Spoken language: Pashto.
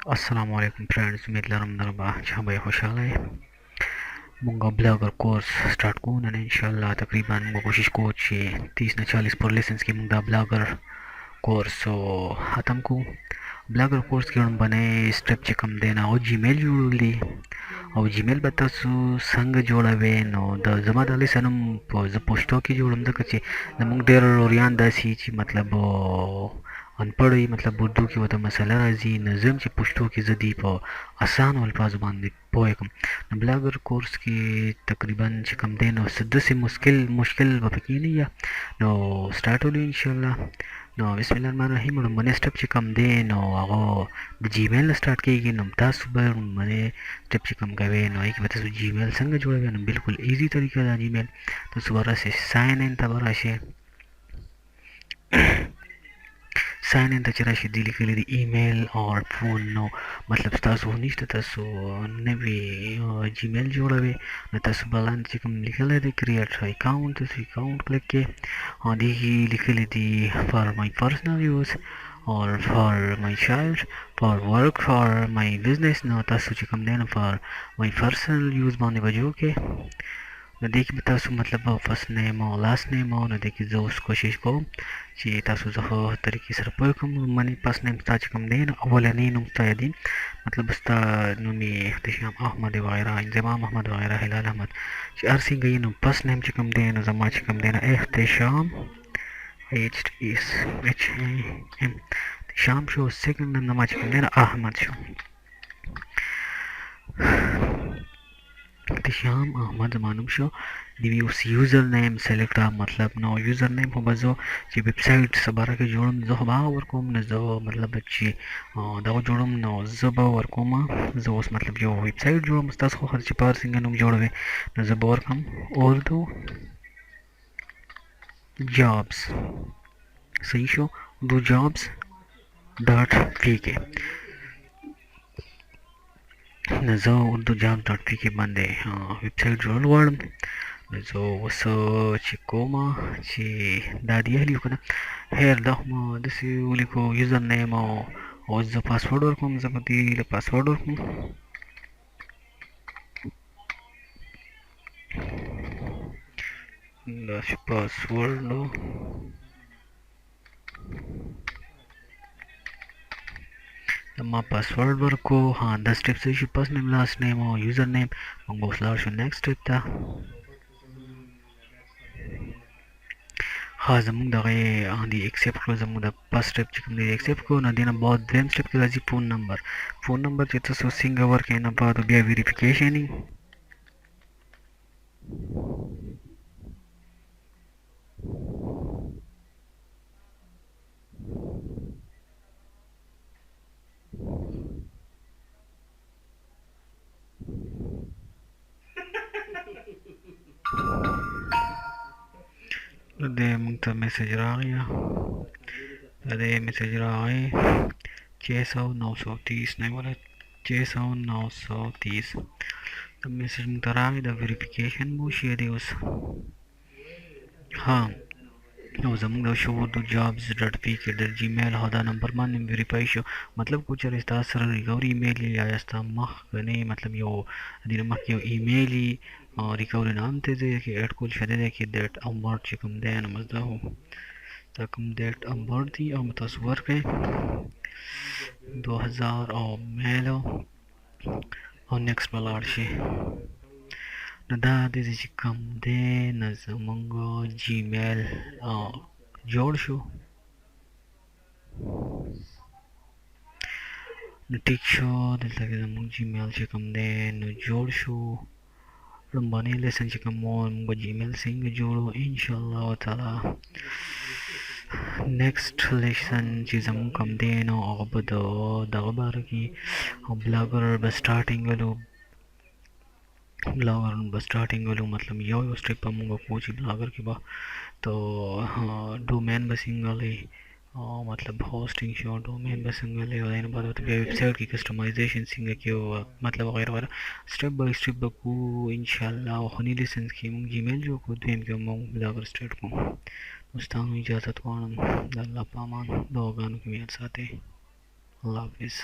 अस्सलाम वालेकुम फ्रेंड्स, उम्मीद लरम नरबा जहाँ भाई खुशहाल है। मुंगा ब्लॉगर कोर्स स्टार्ट को ना इंशाल्लाह तकरीबन मुंगा कोशिश को चे 30 न 40 पर लेसन्स की मुंगा ब्लॉगर कोर्स सो ख़त्म को ब्लॉगर कोर्स के उन बने स्टेप चिकम देना और जीमेल जोड़ली और जीमेल बता सु संग जोड़ावे नो द जमा दाली सनम ज पोस्टो की जोड़म द कचे द मुंग देर ओरियान दासी ची मतलब अनपढ़ ही मतलब उर्दू की वता मसला राजी नज़म ची पुश्तो की जदी प आसान अल्फाज बांधे पोएकम ब्लॉगर कोर्स की तकरीबन चिकम देनो सिद्ध से मुश्किल मुश्किल वफकी नहीं या नो स्टार्ट होली इंशाल्लाह नो बिस्मिल्लाहिर्रहमानिर्रहीम मने स्टेप चिकम देनो आगो जीमेल स्टार्ट की नम तासु बर मने स्टेप चिकम गवे नो एक बता जीमेल संग जोड़े न बिल्कुल इजी तरीका दा जीमेल तो सुबह से साइन इन तबरा से साइन इन तचरा शिद्दी लिखली दी ईमेल और फोन नो मतलब तासु निश्चित तासु ने भी जीमेल जोड़ावे न तासु बालान चिकम लिखले दी क्रिएट अकाउंट तो अकाउंट क्लिक के और दी लिखली दी फॉर माय पर्सनल यूज और for my child for work for my business नो तासु चिकम देना फॉर माय पर्सनल यूज बाने बजो के न देखि तासु मतलब फर्स्ट नेम और लास्ट नेम और न देखि जो उस कोशिश को چې تاسو زه طریقې سره پوه کوم منی پس نیم ستا چې کوم دی نو اولنی نوم ستا یادي مطلب ستا نوم یې احتشام احمد وغیره انضمام احمد وغیره هلال احمد چې هر څنګه یې نو پس نیم چې کوم دی نو زما چې کوم دی نو احتشام ایچ ایس ایچ ام شام شو سیکنډ نیم زما چې کوم دی نو احمد شو احتشام احمد معلوم شو دی اوس یوزر نیم سلیکټ مطلب نو یوزر نیم خو به زه چې ویب سایټ سباره کې جوړم زه خو به هغه ورکوم نه زه مطلب چې دغه جوړم نو زه به ورکوم زه اوس مطلب یو ویب سایټ جوړم ستاسو خو چې په هر څنګه نوم جوړوي نو زه به ورکړم اردو جابس صحیح شو اردو جابس ډاټ پی کې نو زه اردو جاب ډاټ پی کې باندې ویب سایټ جوړول غواړم نو زه اوس چې کومه چې دا دی هلي کنه هیر دا خو ما داسې ولیکو یوزر نیم او اوس زه پاسورډ ورکوم زه به دې له پاسورډ ورکوم دا چې پاسورډ ما پاسورډ ورکو ها دا سټیپ څه شي فرست نیم لاست نیم او یوزر نیم موږ اوس لاړ شو نیکسټ سټیپ ته ها زموږ دغه دی ایکسپټ کړو زموږ د فرست سټیپ چې کوم دی ایکسپټ کړو نه دی نه بعد دویم سټیپ کې راځي فون نمبر چې تاسو څنګه ورکړئ نه بعد بیا ویریفیکیشن د موږ ته میسج راغی د میسج راغی 600 930 نه ولا 600 930 د میسج موږ ته راغی د ویریفیکیشن مو شي دی اوس ها او زموږ د شو د جابز ډاټ پی کې د جیمیل هدا نمبر باندې ویریفای شو مطلب کو چې تاسو سره ریکوري ایمیل یا تاسو مخ نه مطلب یو د مخ یو ایمیل ریکوري نام ته دی کې اډ کول شته دی کې ډیټ امبر چې کوم دی نو مزده هو تا کوم ډیټ امبر دی او تاسو ورکړئ 2000 او میل او نیکسټ بلاړ شي نو دا د چې کوم دی نو زمونږ جیمیل جوړ شو نو ټیک شو دلته کې زمونږ جیمیل چې کوم دی نو جوړ شو لومبنی لیسن چې کوم موږ جیمیل څنګه جوړو ان شاء الله تعالی نیکسټ لیسن چې زموږ کوم دی نو هغه به دغه باره کې بلاګر به سټارټینګ ولو ब्लॉगर बस स्टार्टिंग वालों मतलब यो स्टेप पाऊंगा कोच ब्लॉगर के बाद तो डोमेन बसिंग वाले मतलब होस्टिंग शो डोमेन बसिंग वाले और इन बाद तो वेबसाइट की कस्टमाइजेशन सिंग के मतलब वगैरह वगैरह स्टेप बाय स्टेप को इंशाल्लाह हनी लाइसेंस की मुंग जीमेल जो को देम के मुंग ब्लॉगर स्टेट को मुस्तान इजाजत वाणम अल्लाह पामान दो गानों के मेरे साथ अल्लाह हाफिज़।